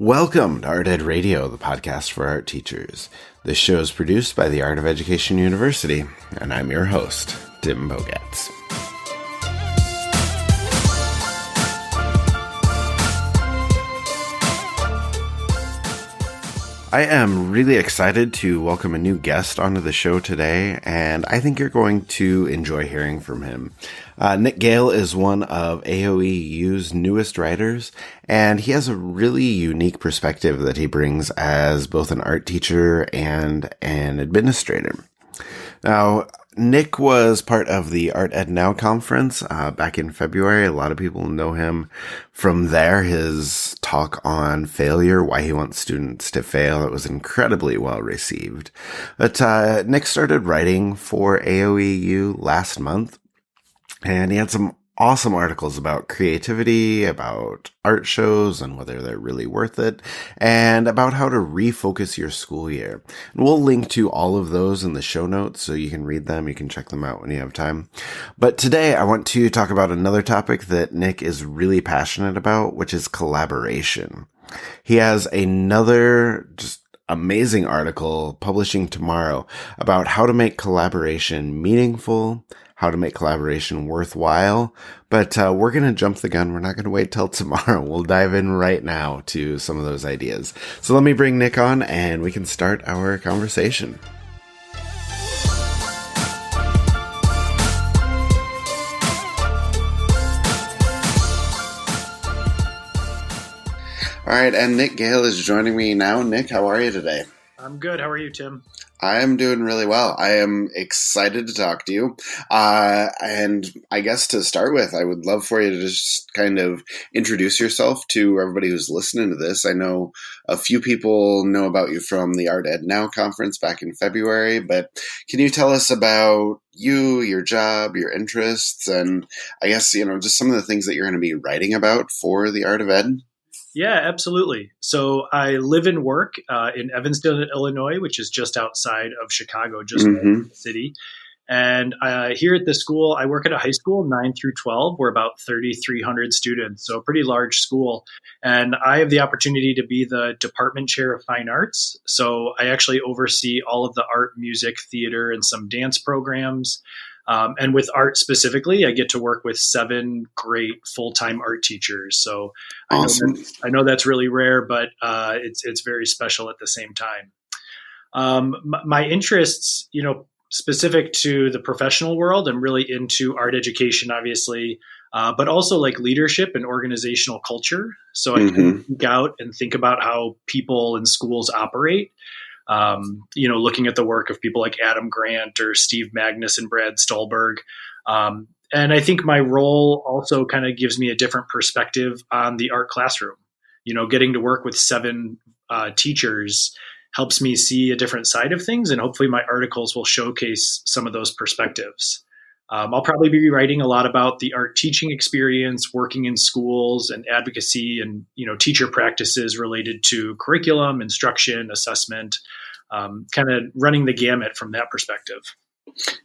Welcome to Art Ed Radio, the podcast for art teachers. This show is produced by the Art of Education University, and I'm your host, Tim Bogatz. I am really excited to welcome a new guest onto the show today, and I think you're going to enjoy hearing from him. Nick Gehl is one of AOEU's newest writers, and he has a really unique perspective that he brings as both an art teacher and an administrator. Now, Nick was part of the Art Ed Now conference back in February. A lot of people know him from there. His talk on failure, why he wants students to fail, it was incredibly well received. But Nick started writing for AOEU last month, and he had some awesome articles about creativity, about art shows and whether they're really worth it, and about how to refocus your school year. And we'll link to all of those in the show notes so you can read them. You can check them out when you have time. But today I want to talk about another topic that Nick is really passionate about, which is collaboration. He has another just amazing article publishing tomorrow about how to make collaboration meaningful, how to make collaboration worthwhile. But we're going to jump the gun. We're not going to wait till tomorrow. We'll dive in right now to some of those ideas. So let me bring Nick on and we can start our conversation. All right, and Nick Gehl is joining me now. Nick, how are you today? I'm good. How are you, Tim? I'm doing really well. I am excited to talk to you. And I guess to start with, I would love for you to just kind of introduce yourself to everybody who's listening to this. I know a few people know about you from the Art Ed Now conference back in February, but can you tell us about you, your job, your interests, and I guess, just some of the things that you're going to be writing about for the Art of Ed? Yeah, absolutely. So I live and work in Evanston, Illinois, which is just outside of Chicago, just outside the city. And here at the school, I work at a high school, 9 through 12. We're about 3,300 students, so a pretty large school. And I have the opportunity to be the department chair of fine arts. So I actually oversee all of the art, music, theater, and some dance programs. And with art specifically, I get to work with 7 great full-time art teachers. So awesome. I know that's really rare, but it's very special at the same time. My interests, specific to the professional world, I'm really into art education, obviously, but also like leadership and organizational culture. So I can geek out and think about how people in schools operate. Looking at the work of people like Adam Grant or Steve Magnus and Brad Stolberg. And I think my role also kind of gives me a different perspective on the art classroom. Getting to work with 7 teachers helps me see a different side of things, and hopefully my articles will showcase some of those perspectives. I'll probably be writing a lot about the art teaching experience, working in schools, and advocacy and, teacher practices related to curriculum, instruction, assessment, kind of running the gamut from that perspective.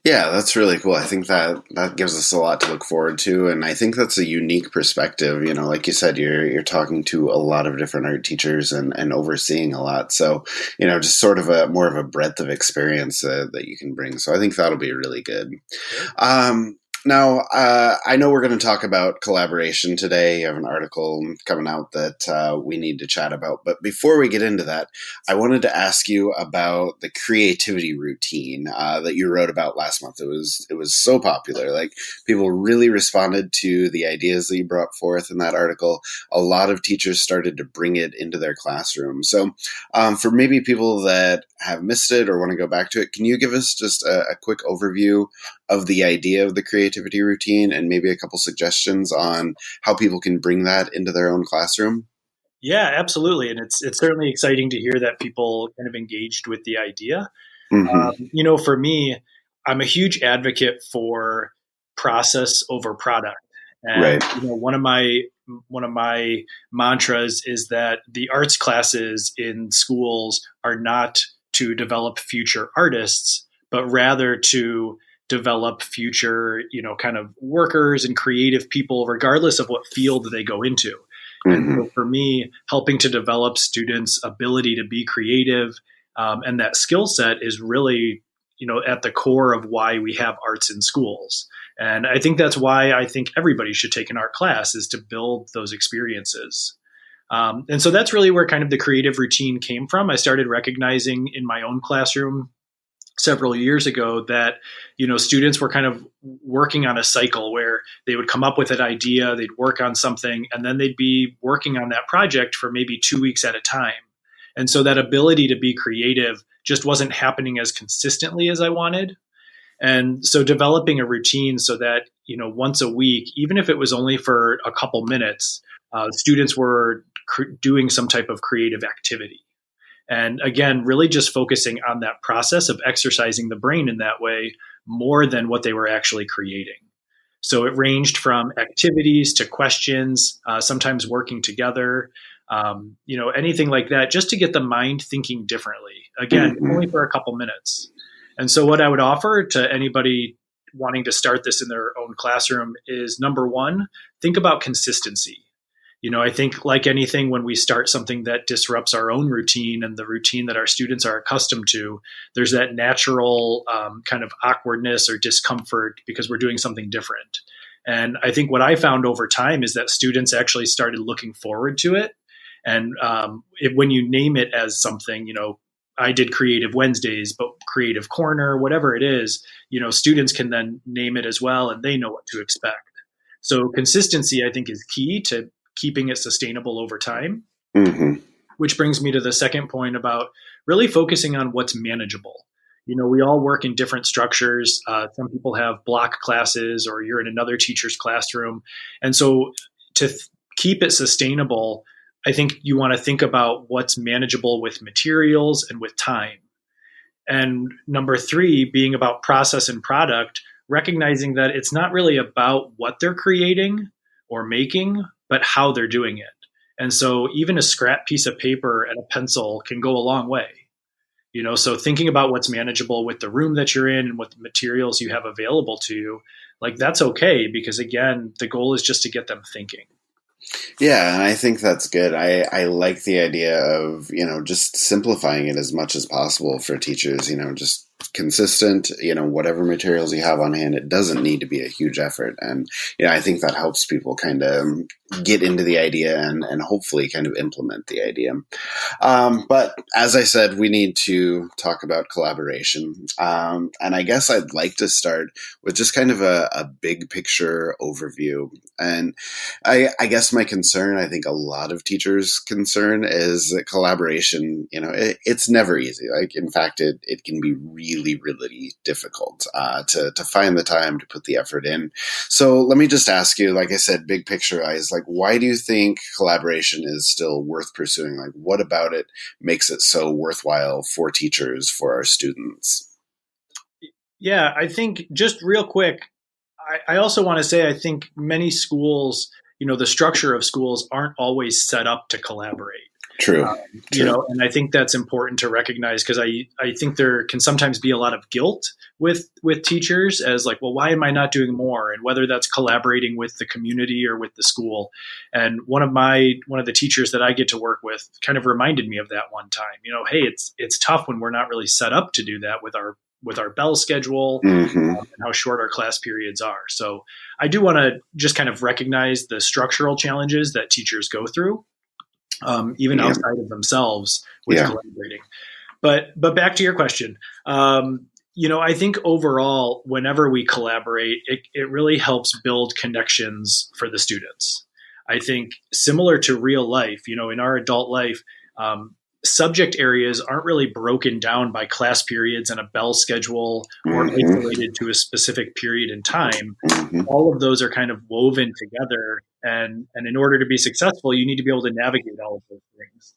Yeah, that's really cool. I think that gives us a lot to look forward to, and I think that's a unique perspective. Like you said, you're talking to a lot of different art teachers and overseeing a lot. So, just sort of more of a breadth of experience that you can bring. So I think that'll be really good. Now, I know we're going to talk about collaboration today. You have an article coming out that we need to chat about. But before we get into that, I wanted to ask you about the creativity routine that you wrote about last month. It was so popular. Like, people really responded to the ideas that you brought forth in that article. A lot of teachers started to bring it into their classroom. So for maybe people that have missed it or want to go back to it, can you give us just a quick overview of the idea of the creativity routine and maybe a couple suggestions on how people can bring that into their own classroom? Yeah, absolutely. And it's certainly exciting to hear that people kind of engaged with the idea. For me, I'm a huge advocate for process over product. And, right. One of my mantras is that the arts classes in schools are not to develop future artists, but rather to develop future, kind of workers and creative people, regardless of what field they go into. And Mm-hmm. so for me, helping to develop students' ability to be creative and that skill set is really, at the core of why we have arts in schools. And I think that's why I think everybody should take an art class, is to build those experiences. And so that's really where kind of the creative routine came from. I started recognizing in my own classroom several years ago that students were kind of working on a cycle where they would come up with an idea, they'd work on something, and then they'd be working on that project for maybe 2 weeks at a time. And so that ability to be creative just wasn't happening as consistently as I wanted. And so developing a routine so that once a week, even if it was only for a couple minutes, students were doing some type of creative activity. And again, really just focusing on that process of exercising the brain in that way more than what they were actually creating. So it ranged from activities to questions, sometimes working together, anything like that, just to get the mind thinking differently. Again, Mm-hmm. only for a couple minutes. And so what I would offer to anybody wanting to start this in their own classroom is, number one, think about consistency. I think like anything, when we start something that disrupts our own routine and the routine that our students are accustomed to, there's that natural kind of awkwardness or discomfort because we're doing something different. And I think what I found over time is that students actually started looking forward to it. And when you name it as something, I did Creative Wednesdays, but Creative Corner, whatever it is, students can then name it as well, and they know what to expect. So consistency, I think, is key to keeping it sustainable over time, Mm-hmm. which brings me to the second point about really focusing on what's manageable. We all work in different structures. Some people have block classes, or you're in another teacher's classroom. And so to keep it sustainable, I think you want to think about what's manageable with materials and with time. And number three, being about process and product, recognizing that it's not really about what they're creating or making, but how they're doing it. And so even a scrap piece of paper and a pencil can go a long way. So thinking about what's manageable with the room that you're in and what the materials you have available to you, like, that's okay, because again, the goal is just to get them thinking. Yeah, and I think that's good. I like the idea of, just simplifying it as much as possible for teachers, just consistent, whatever materials you have on hand. It doesn't need to be a huge effort. And, I think that helps people kind of get into the idea and hopefully kind of implement the idea. But as I said, we need to talk about collaboration. And I guess I'd like to start with just kind of a big picture overview. And I guess my concern, I think a lot of teachers' concern, is that collaboration, it's never easy. Like, in fact, it can be really, really difficult to find the time to put the effort in. So let me just ask you, like I said, big picture eyes, like, why do you think collaboration is still worth pursuing? Like, what about it makes it so worthwhile for teachers, for our students? Yeah, I think, just real quick, I also want to say, I think many schools, the structure of schools aren't always set up to collaborate. True. And I think that's important to recognize, because I think there can sometimes be a lot of guilt with teachers, as like, well, why am I not doing more? And whether that's collaborating with the community or with the school. And one of the teachers that I get to work with kind of reminded me of that one time. Hey, it's tough when we're not really set up to do that with our bell schedule, Mm-hmm. and how short our class periods are. So I do want to just kind of recognize the structural challenges that teachers go through, even outside of themselves, with collaborating. But back to your question, I think overall, whenever we collaborate, it really helps build connections for the students. I think similar to real life, in our adult life, subject areas aren't really broken down by class periods and a bell schedule, or Mm-hmm. isolated to a specific period in time. Mm-hmm. All of those are kind of woven together. And in order to be successful, you need to be able to navigate all of those things.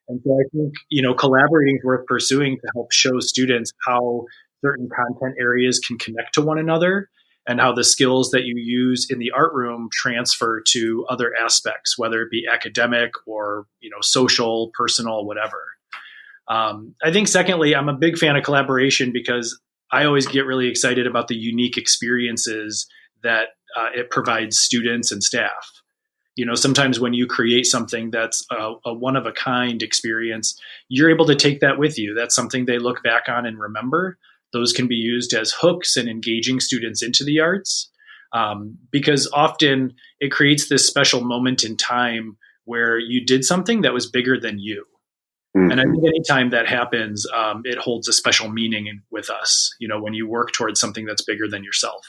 And so I think, collaborating is worth pursuing to help show students how certain content areas can connect to one another, and how the skills that you use in the art room transfer to other aspects, whether it be academic or, social, personal, whatever. I think secondly, I'm a big fan of collaboration because I always get really excited about the unique experiences that it provides students and staff. Sometimes when you create something that's a one of a kind experience, you're able to take that with you. That's something they look back on and remember. Those can be used as hooks in engaging students into the arts, because often it creates this special moment in time where you did something that was bigger than you. And I think anytime that happens, it holds a special meaning with us, when you work towards something that's bigger than yourself.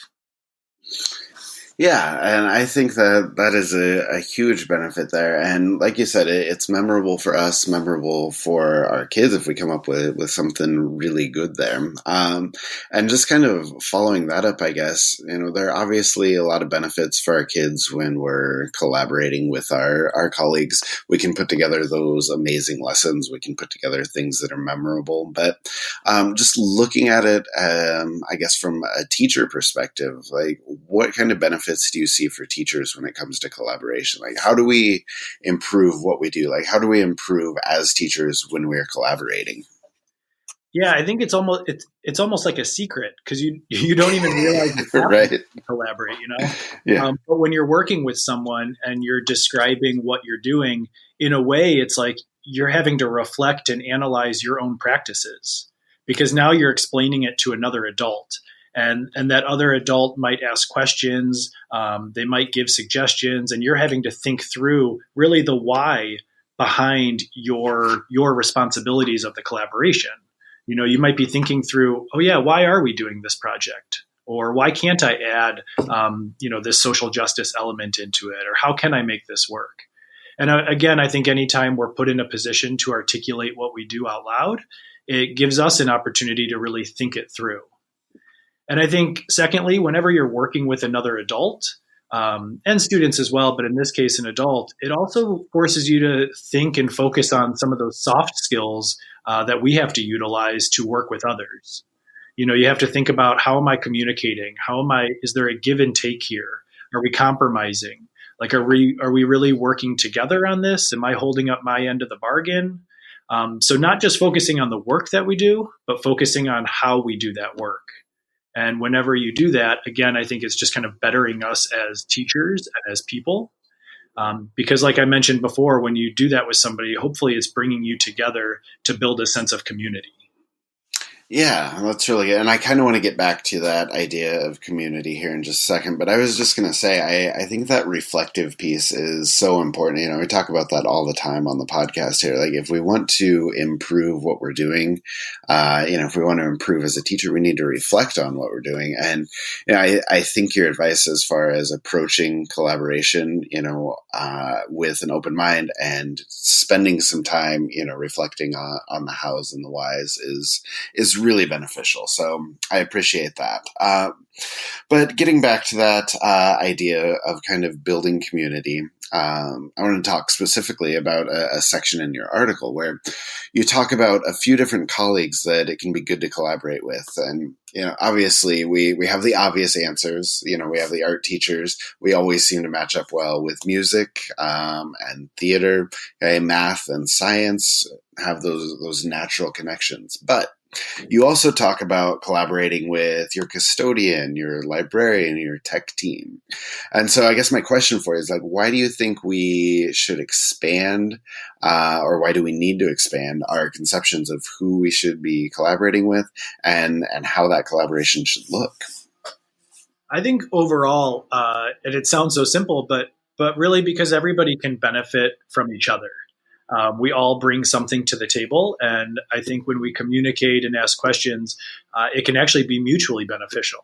Yeah, and I think that is a huge benefit there. And like you said, it's memorable for us, memorable for our kids if we come up with something really good there. And just kind of following that up, I guess, there are obviously a lot of benefits for our kids when we're collaborating with our colleagues. We can put together those amazing lessons. We can put together things that are memorable. But just looking at it, I guess, from a teacher perspective, like what kind of benefits do you see for teachers when it comes to collaboration? Like, how do we improve what we do? Like, how do we improve as teachers when we're collaborating? Yeah, I think it's almost like a secret because you don't even realize it's happening Right. to collaborate. Yeah. But when you're working with someone and you're describing what you're doing, in a way, it's like you're having to reflect and analyze your own practices because now you're explaining it to another adult. And that other adult might ask questions, they might give suggestions, and you're having to think through really the why behind your responsibilities of the collaboration. You might be thinking through, oh yeah, why are we doing this project? Or why can't I add, this social justice element into it? Or how can I make this work? And again, I think anytime we're put in a position to articulate what we do out loud, it gives us an opportunity to really think it through. And I think, secondly, whenever you're working with another adult, and students as well, but in this case, an adult, it also forces you to think and focus on some of those soft skills that we have to utilize to work with others. You have to think about, how am I communicating? Is there a give and take here? Are we compromising? Like, are we really working together on this? Am I holding up my end of the bargain? So not just focusing on the work that we do, but focusing on how we do that work. And whenever you do that, again, I think it's just kind of bettering us as teachers and as people. Because like I mentioned before, when you do that with somebody, hopefully it's bringing you together to build a sense of community. Yeah, that's really good. And I kind of want to get back to that idea of community here in just a second. But I was just going to say, I think that reflective piece is so important. We talk about that all the time on the podcast here. Like, if we want to improve what we're doing, if we want to improve as a teacher, we need to reflect on what we're doing. And I think your advice as far as approaching collaboration, with an open mind and spending some time, reflecting on the hows and the whys is really beneficial. So I appreciate that. But getting back to that idea of kind of building community, I want to talk specifically about a section in your article where you talk about a few different colleagues that it can be good to collaborate with. And, obviously we have the obvious answers. We have the art teachers. We always seem to match up well with music and theater. Okay, math and science have those natural connections. But you also talk about collaborating with your custodian, your librarian, your tech team. And so I guess my question for you is, like, why do you think we should expand or why do we need to expand our conceptions of who we should be collaborating with and how that collaboration should look? I think overall, and it sounds so simple, but really because everybody can benefit from each other. We all bring something to the table. And I think when we communicate and ask questions, it can actually be mutually beneficial.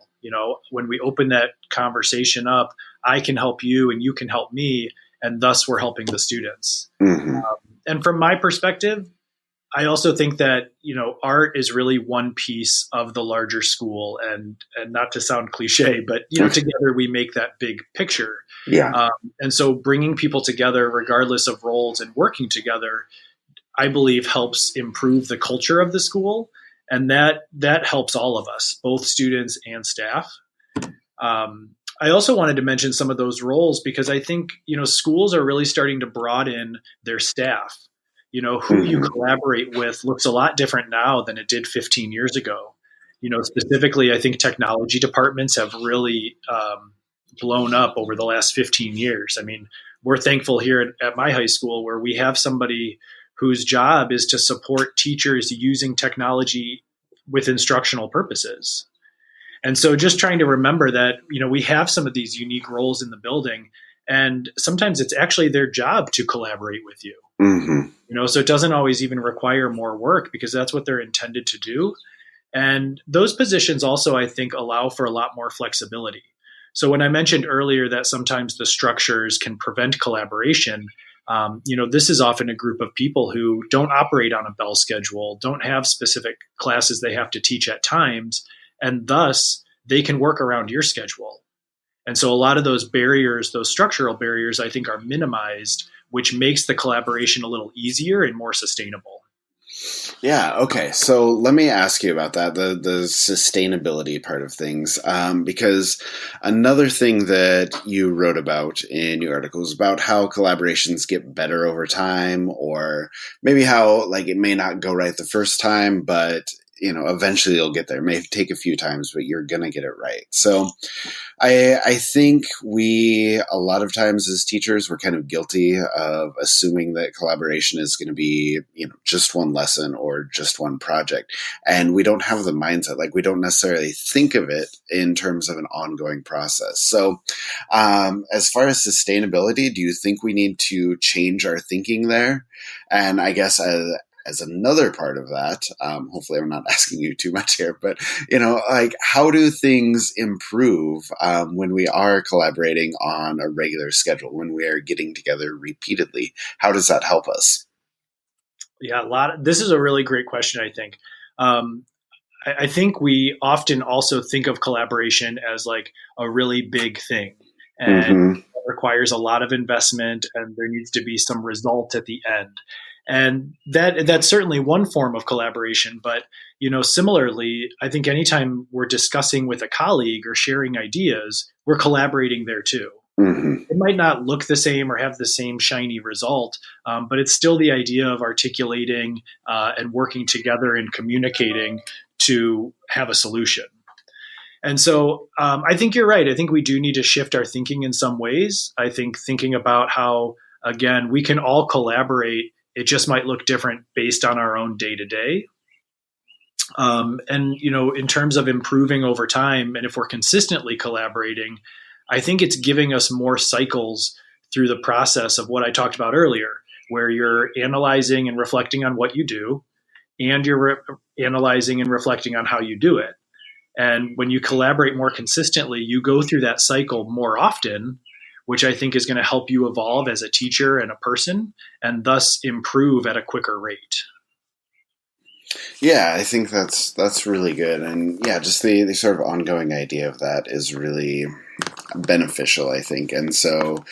When we open that conversation up, I can help you and you can help me. And thus we're helping the students. Mm-hmm. And from my perspective, I also think that, art is really one piece of the larger school, and not to sound cliche, but, together we make that big picture. Yeah. And so bringing people together, regardless of roles, and working together, I believe helps improve the culture of the school. And that helps all of us, both students and staff. I also wanted to mention some of those roles because I think, schools are really starting to broaden their staff. Who you collaborate with looks a lot different now than it did 15 years ago. Specifically, I think technology departments have really blown up over the last 15 years. I mean, we're thankful here at my high school where we have somebody whose job is to support teachers using technology with instructional purposes. And so just trying to remember that, we have some of these unique roles in the building, and sometimes it's actually their job to collaborate with you. Mm-hmm. So it doesn't always even require more work because that's what they're intended to do. And those positions also, I think, allow for a lot more flexibility. So when I mentioned earlier that sometimes the structures can prevent collaboration, this is often a group of people who don't operate on a bell schedule, don't have specific classes they have to teach at times, and thus they can work around your schedule. And so a lot of those barriers, those structural barriers, I think are minimized, which makes the collaboration a little easier and more sustainable. Yeah. Okay. So let me ask you about that, the sustainability part of things, because another thing that you wrote about in your article is about how collaborations get better over time, or maybe how like it may not go right the first time, but eventually you'll get there. It may take a few times, but you're going to get it right. So I think a lot of times as teachers, we're kind of guilty of assuming that collaboration is going to be, just one lesson or just one project. And we don't have the mindset, like we don't necessarily think of it in terms of an ongoing process. So as far as sustainability, do you think we need to change our thinking there? And I guess as another part of that, hopefully I'm not asking you too much here, but, like how do things improve when we are collaborating on a regular schedule, when we are getting together repeatedly? How does that help us? Yeah, this is a really great question, I think. I think we often also think of collaboration as like a really big thing, and Mm-hmm. it requires a lot of investment, and there needs to be some result at the end. And that's certainly one form of collaboration. But similarly, I think anytime we're discussing with a colleague or sharing ideas, we're collaborating there too. Mm-hmm. It might not look the same or have the same shiny result, but it's still the idea of articulating and working together and communicating to have a solution. And so I think you're right. I think we do need to shift our thinking in some ways. I think thinking about how, again, we can all collaborate. It just might look different based on our own day to day. And, in terms of improving over time, and if we're consistently collaborating, I think it's giving us more cycles through the process of what I talked about earlier, where you're analyzing and reflecting on what you do, and you're analyzing and reflecting on how you do it. And when you collaborate more consistently, you go through that cycle more often, which I think is going to help you evolve as a teacher and a person, and thus improve at a quicker rate. Yeah, I think that's really good. And yeah, just the sort of ongoing idea of that is really beneficial, I think. And so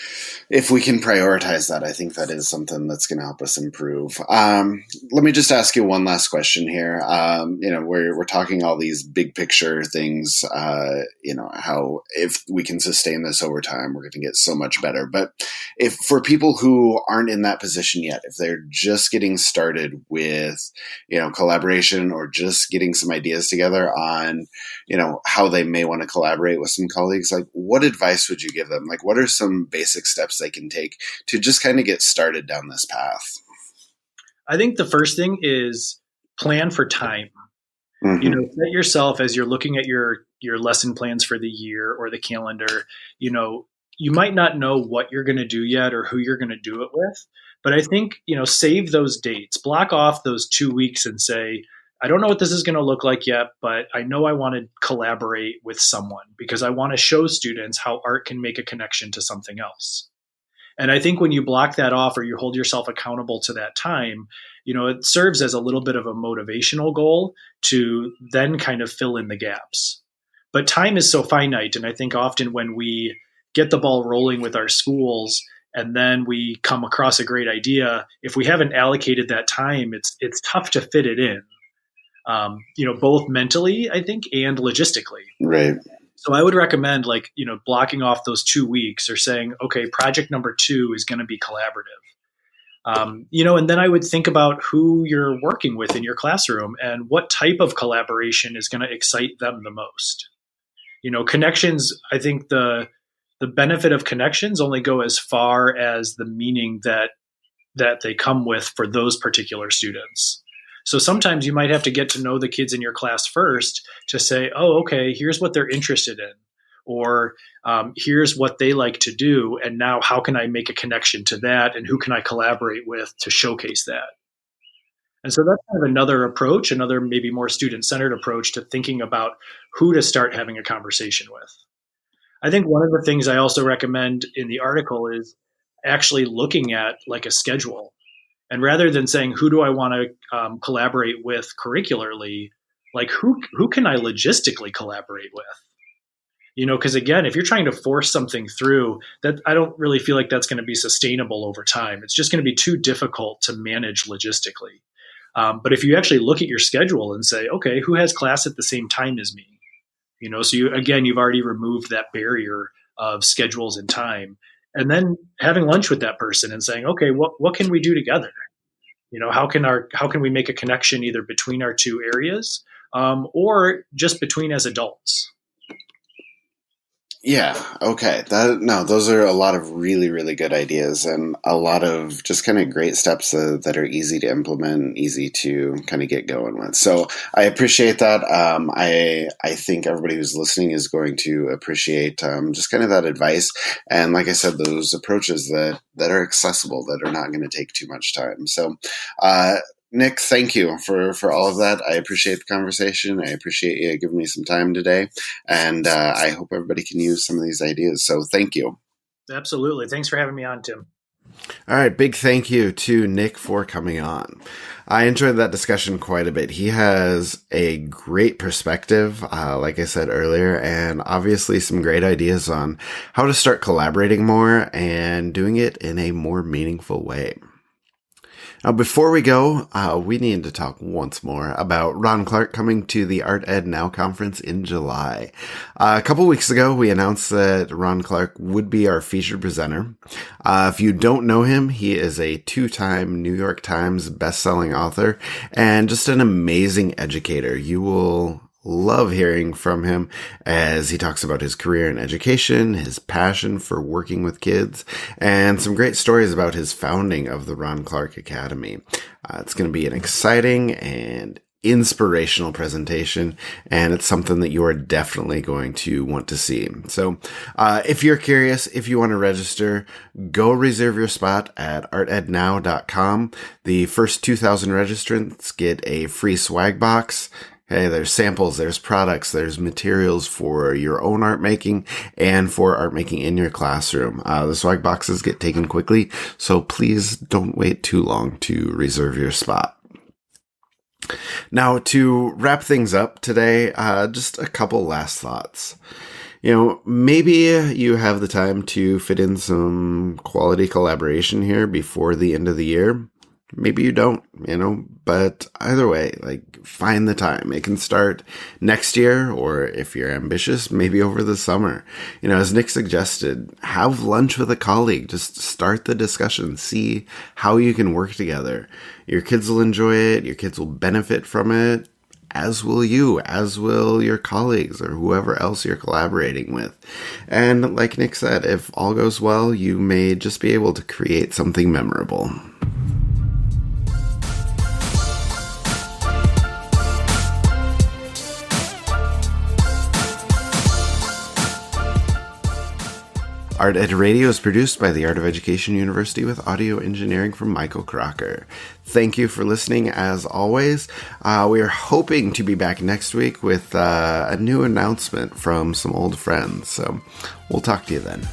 if we can prioritize that, I think that is something that's going to help us improve. Let me just ask you one last question here. We're talking all these big picture things, how if we can sustain this over time, we're going to get so much better. But if for people who aren't in that position yet, if they're just getting started with, collaboration or just getting some ideas together on, how they may want to collaborate with some colleagues, like what advice would you give them? Like, what are some basic steps they can take to just kind of get started down this path? I think the first thing is plan for time. Mm-hmm. Set yourself as you're looking at your lesson plans for the year or the calendar. You might not know what you're going to do yet or who you're going to do it with, but I think save those dates, block off those 2 weeks, and say, I don't know what this is going to look like yet, but I know I want to collaborate with someone because I want to show students how art can make a connection to something else. And I think when you block that off or you hold yourself accountable to that time, it serves as a little bit of a motivational goal to then kind of fill in the gaps. But time is so finite. And I think often when we get the ball rolling with our schools and then we come across a great idea, if we haven't allocated that time, it's tough to fit it in, both mentally, I think, and logistically. Right. So I would recommend blocking off those 2 weeks or saying, okay, project number 2 is going to be collaborative. And then I would think about who you're working with in your classroom and what type of collaboration is going to excite them the most. Connections, I think the the benefit of connections only go as far as the meaning that they come with for those particular students. So sometimes you might have to get to know the kids in your class first to say, oh, okay, here's what they're interested in, or here's what they like to do. And now how can I make a connection to that? And who can I collaborate with to showcase that? And so that's kind of another approach, another maybe more student-centered approach to thinking about who to start having a conversation with. I think one of the things I also recommend in the article is actually looking at like a schedule. And rather than saying, who do I want to collaborate with curricularly, like who can I logistically collaborate with? Because again, if you're trying to force something through, that I don't really feel like that's going to be sustainable over time. It's just going to be too difficult to manage logistically. But if you actually look at your schedule and say, okay, who has class at the same time as me? So you've already removed that barrier of schedules and time. And then having lunch with that person and saying, okay, what can we do together? How can we make a connection either between our two areas or just between as adults? Yeah. Okay. Those are a lot of really, really good ideas and a lot of just kind of great steps that are easy to implement, easy to kind of get going with. So I appreciate that. I think everybody who's listening is going to appreciate just kind of that advice. And like I said, those approaches that are accessible, that are not going to take too much time. So, Nick, thank you for all of that. I appreciate the conversation. I appreciate you giving me some time today. And I hope everybody can use some of these ideas. So thank you. Absolutely. Thanks for having me on, Tim. All right. Big thank you to Nick for coming on. I enjoyed that discussion quite a bit. He has a great perspective, like I said earlier, and obviously some great ideas on how to start collaborating more and doing it in a more meaningful way. Now, before we go, we need to talk once more about Ron Clark coming to the Art Ed Now conference in July. A couple weeks ago, we announced that Ron Clark would be our featured presenter. If you don't know him, he is a 2-time New York Times best-selling author and just an amazing educator. You will love hearing from him as he talks about his career in education, his passion for working with kids, and some great stories about his founding of the Ron Clark Academy. It's going to be an exciting and inspirational presentation, and it's something that you are definitely going to want to see. So if you're curious, if you want to register, go reserve your spot at artednow.com. The first 2,000 registrants get a free swag box. Hey, there's samples, there's products, there's materials for your own art making and for art making in your classroom. The swag boxes get taken quickly, so please don't wait too long to reserve your spot. Now, to wrap things up today, just a couple last thoughts. Maybe you have the time to fit in some quality collaboration here before the end of the year. Maybe you don't, but either way, find the time. It can start next year, or if you're ambitious, maybe over the summer. As Nick suggested, have lunch with a colleague. Just start the discussion. See how you can work together. Your kids will enjoy it. Your kids will benefit from it, as will you, as will your colleagues or whoever else you're collaborating with. And like Nick said, if all goes well, you may just be able to create something memorable. Art Ed Radio is produced by the Art of Education University with audio engineering from Michael Crocker. Thank you for listening as always. We are hoping to be back next week with a new announcement from some old friends. So we'll talk to you then.